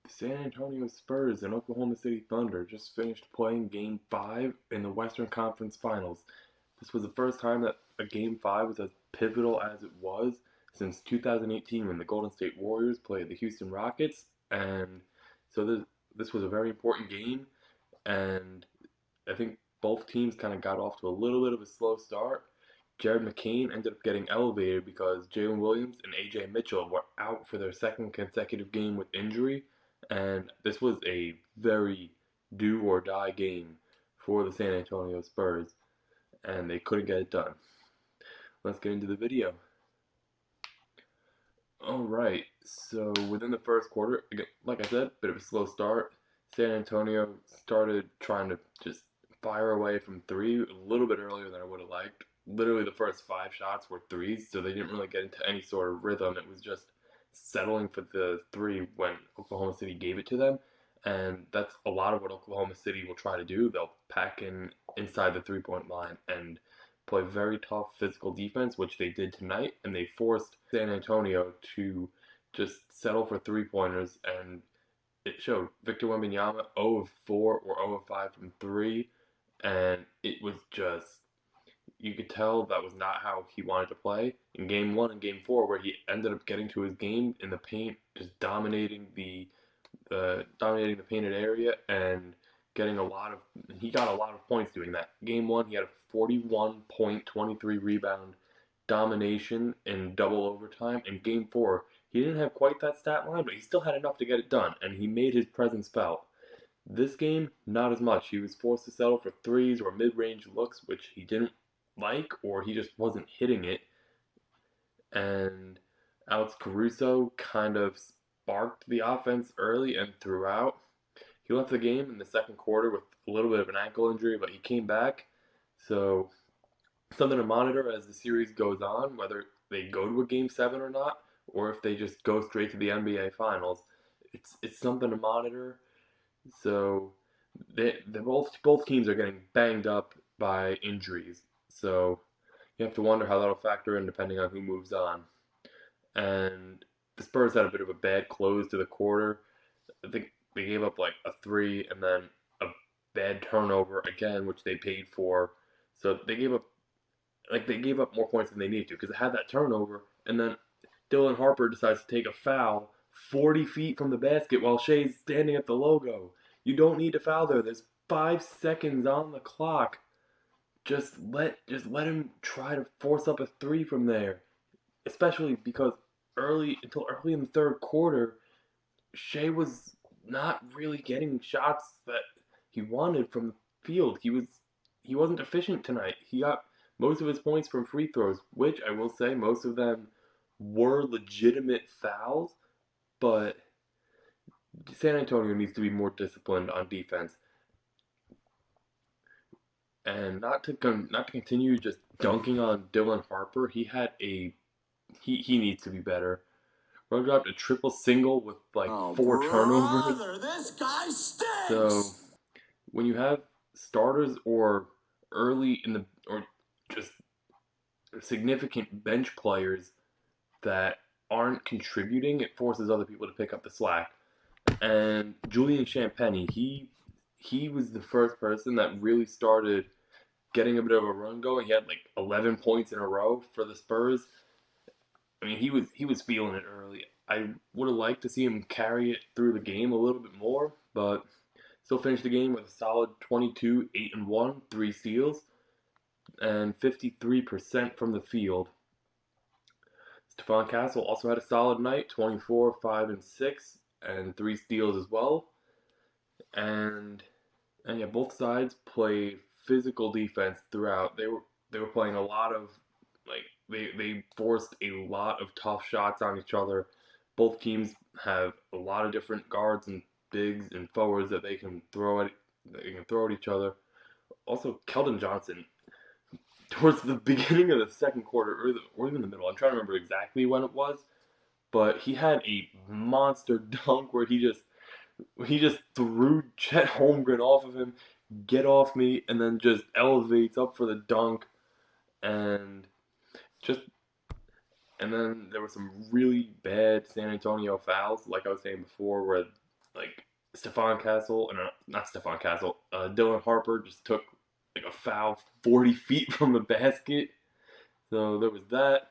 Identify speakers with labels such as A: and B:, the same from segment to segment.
A: The San Antonio Spurs and Oklahoma City Thunder just finished playing Game 5 in the Western Conference Finals. This was the first time that a Game 5 was as pivotal as it was since 2018 when the Golden State Warriors played the Houston Rockets. And so this was a very important game, and I think both teams kind of got off to a little bit of a slow start. Jared McCain ended up getting elevated because Jalen Williams and AJ Mitchell were out for their second consecutive game with injury, and this was a very do or die game for the San Antonio Spurs, and they couldn't get it done. Let's get into the video. Alright, so within the first quarter, like I said, bit of a slow start. San Antonio started trying to just fire away from three a little bit earlier than I would have liked. Literally, the first 5 shots were threes, so they didn't really get into any sort of rhythm. It was just settling for the three when Oklahoma City gave it to them, and that's a lot of what Oklahoma City will try to do. They'll pack in inside the 3-point line and play very tough physical defense, which they did tonight, and they forced San Antonio to just settle for 3-pointers, and it showed. Victor Wembanyama 0 of 4 or 0 of 5 from 3, and it was just, you could tell that was not how he wanted to play in game 1 and game 4, where he ended up getting to his game in the paint, just dominating the painted area and getting he got a lot of points doing that. Game 1, he had a 41 point, 23 rebound domination in double overtime. In game 4, he didn't have quite that stat line, but he still had enough to get it done, and he made his presence felt. This game, not as much. He was forced to settle for threes or mid-range looks, which he didn't like, or he just wasn't hitting it. And Alex Caruso kind of sparked the offense early and throughout. He left the game in the second quarter with a little bit of an ankle injury, but he came back. So something to monitor as the series goes on, whether they go to a game 7 or not, or if they just go straight to the NBA Finals. It's something to monitor. So they both teams are getting banged up by injuries. So you have to wonder how that'll factor in depending on who moves on. And the Spurs had a bit of a bad close to the quarter. I think they gave up like a three and then a bad turnover again, which they paid for. So they gave up more points than they needed to because they had that turnover, and then Dylan Harper decides to take a foul 40 feet from the basket while Shea's standing at the logo. You don't need to foul there. There's 5 seconds on the clock. Just let him try to force up a three from there. Especially because until early in the third quarter, Shea was not really getting shots that he wanted from the field. He wasn't efficient tonight. He got most of his points from free throws, which I will say most of them were legitimate fouls, but San Antonio needs to be more disciplined on defense. And not to continue just dunking on Dylan Harper. He needs to be better. Bro dropped a triple single with like 4 turnovers.
B: This guy stinks.
A: So when you have starters or just significant bench players that aren't contributing, it forces other people to pick up the slack. And Julian Champagnie, he was the first person that really started getting a bit of a run going. He had like 11 points in a row for the Spurs. I mean, he was feeling it early. I would have liked to see him carry it through the game a little bit more, but still finished the game with a solid 22, 8 and 1, 3 steals, and 53% from the field. Stephon Castle also had a solid night, 24, 5 and 6, and 3 steals as well. And yeah, both sides played physical defense throughout. They were playing a lot of they forced a lot of tough shots on each other. Both teams have a lot of different guards and bigs and forwards that they can throw at each other. Also, Keldon Johnson, towards the beginning of the second quarter, or even the middle, I'm trying to remember exactly when it was, but he had a monster dunk where he just threw Chet Holmgren off of him, get off me, and then just elevates up for the dunk, and then there were some really bad San Antonio fouls, like I was saying before, where like Stephon Castle, and not Stephon Castle, Dylan Harper just took like a foul 40 feet from the basket. So there was that.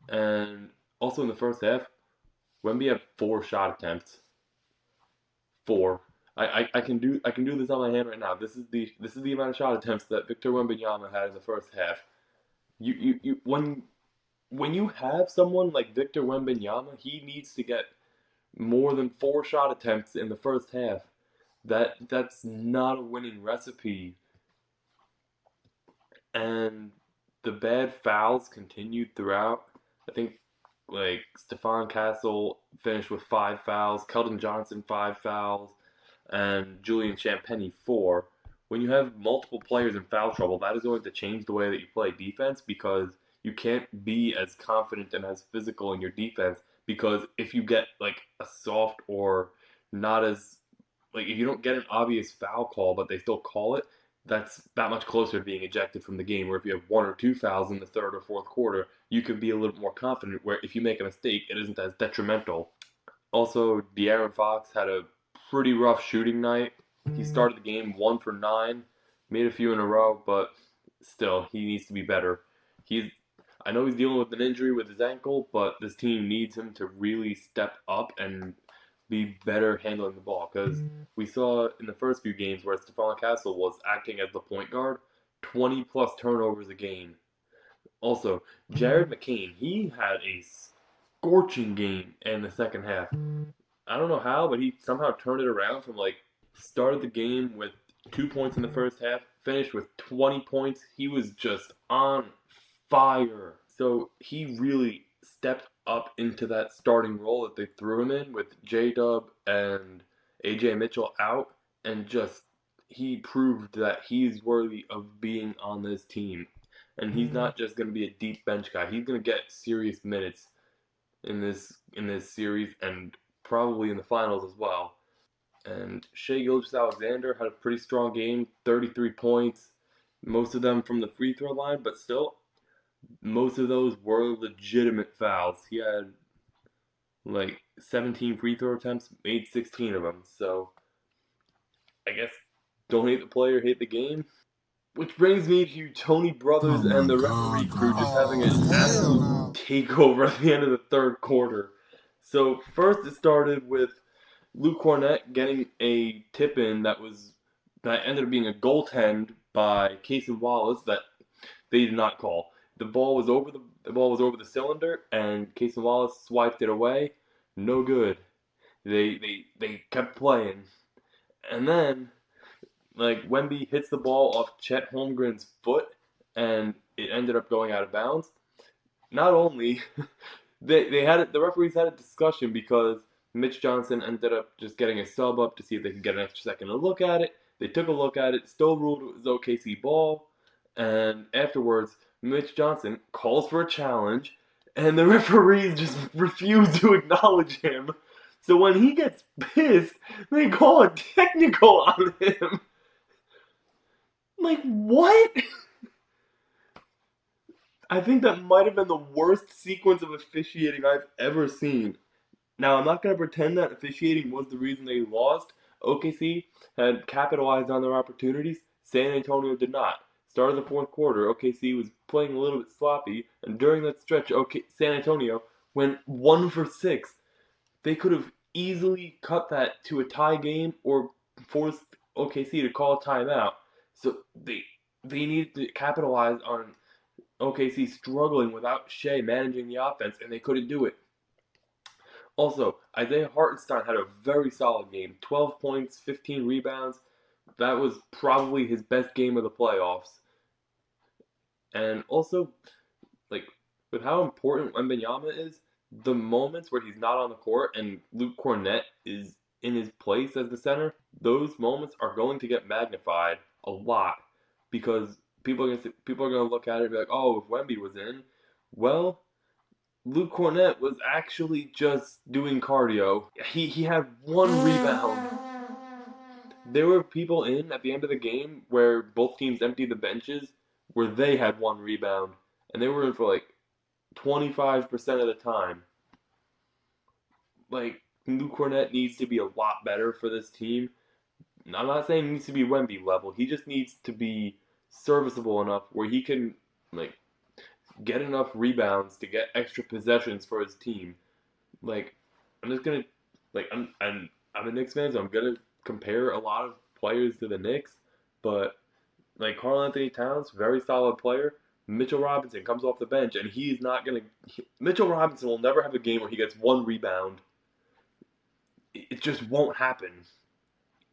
A: And also in the first half, Wemby had 4 shot attempts. 4. I can do this on my hand right now. This is the amount of shot attempts that Victor Wembanyama had in the first half. You when you have someone like Victor Wembanyama, he needs to get more than 4 shot attempts in the first half. That's not a winning recipe. And the bad fouls continued throughout. I think like Stephon Castle finished with 5 fouls, Keldon Johnson 5 fouls, and Julian Champagnie 4. When you have multiple players in foul trouble, that is going to change the way that you play defense because you can't be as confident and as physical in your defense because if you get like a soft or not as like if you don't get an obvious foul call but they still call it, that's that much closer to being ejected from the game. Where if you have 1 or 2 fouls in the third or fourth quarter, you can be a little more confident. Where if you make a mistake, it isn't as detrimental. Also, De'Aaron Fox had a pretty rough shooting night. He started the game 1 for 9, made a few in a row, but still, he needs to be better. He's I know he's dealing with an injury with his ankle, but this team needs him to really step up and be better handling the ball because we saw in the first few games where Stephon Castle was acting as the point guard, 20 plus turnovers a game. Also, Jared McCain, he had a scorching game in the second half. I don't know how, but he somehow turned it around from like started the game with 2 points in the first half, finished with 20 points. He was just on fire. So he really stepped up into that starting role that they threw him in with J Dub and AJ Mitchell out, and just he proved that he's worthy of being on this team. And he's not just going to be a deep bench guy. He's going to get serious minutes in this series and probably in the finals as well. And Shai Gilgeous-Alexander had a pretty strong game, 33 points, most of them from the free throw line, but still, most of those were legitimate fouls. He had like 17 free throw attempts, made 16 of them. So I guess don't hate the player, hate the game. Which brings me to Tony Brothers and the referee crew just having an absolute takeover at the end of the third quarter. So first it started with Luke Cornett getting a tip in that ended up being a goaltend by Cason Wallace that they did not call. The ball was over the cylinder and Cason Wallace swiped it away. No good. They kept playing. And then like Wemby hits the ball off Chet Holmgren's foot and it ended up going out of bounds. Not only the referees had a discussion because Mitch Johnson ended up just getting a sub up to see if they could get an extra second to look at it. They took a look at it, still ruled it was OKC ball, and afterwards Mitch Johnson calls for a challenge, and the referees just refuse to acknowledge him. So when he gets pissed, they call a technical on him. Like, what? I think that might have been the worst sequence of officiating I've ever seen. Now, I'm not going to pretend that officiating was the reason they lost. OKC had capitalized on their opportunities. San Antonio did not. Start of the fourth quarter, OKC was playing a little bit sloppy, and during that stretch, San Antonio went 1 for 6. They could have easily cut that to a tie game or forced OKC to call a timeout. So they needed to capitalize on OKC struggling without Shai managing the offense, and they couldn't do it. Also, Isaiah Hartenstein had a very solid game. 12 points, 15 rebounds. That was probably his best game of the playoffs. And also, like, with how important Wembanyama is, the moments where he's not on the court and Luke Cornett is in his place as the center, those moments are going to get magnified a lot because people are going to look at it and be like, oh, if Wemby was in, well, Luke Cornett was actually just doing cardio. He had 1 rebound. There were people in at the end of the game where both teams emptied the benches where they had 1 rebound. And they were in for like 25% of the time. Like, Luke Cornett needs to be a lot better for this team. I'm not saying he needs to be Wemby level. He just needs to be serviceable enough where he can like get enough rebounds to get extra possessions for his team. Like I'm just gonna like I'm a Knicks fan, so I'm gonna compare a lot of players to the Knicks, but like Karl Anthony Towns, very solid player. Mitchell Robinson comes off the bench, and he's not gonna. Mitchell Robinson will never have a game where he gets one rebound. It just won't happen.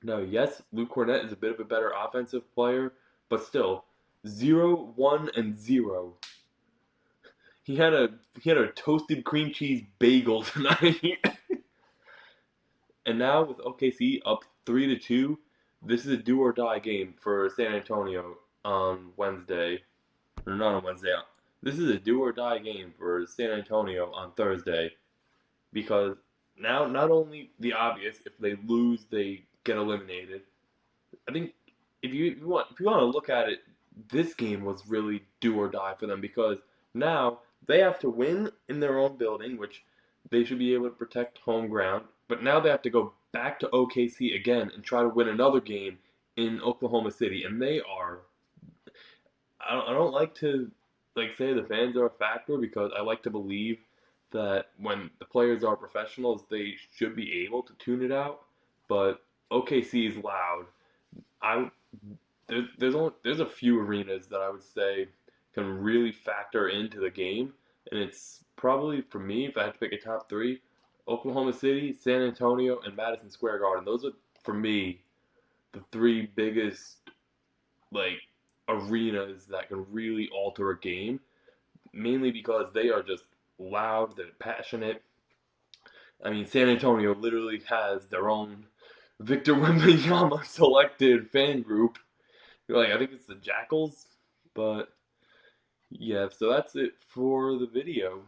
A: Now, yes, Luke Cornett is a bit of a better offensive player, but still, 0, 1, and 0. He had a toasted cream cheese bagel tonight. And now with OKC up 3-2, this is a do or die game for San Antonio on Wednesday. Or not on Wednesday. This is a do or die game for San Antonio on Thursday because now not only the obvious, if they lose they get eliminated. I think if you want to look at it, this game was really do or die for them because now they have to win in their own building, which they should be able to protect home ground. But now they have to go back to OKC again and try to win another game in Oklahoma City, and they are. I don't like to say the fans are a factor because I like to believe that when the players are professionals, they should be able to tune it out. But OKC is loud. I there's a few arenas that I would say can really factor into the game, and it's probably for me if I had to pick a top three, Oklahoma City, San Antonio, and Madison Square Garden. Those are for me the three biggest like arenas that can really alter a game, mainly because they are just loud, they're passionate. I mean, San Antonio literally has their own Victor Wembanyama selected fan group. I think it's the Jackals, but yeah. So that's it for the video.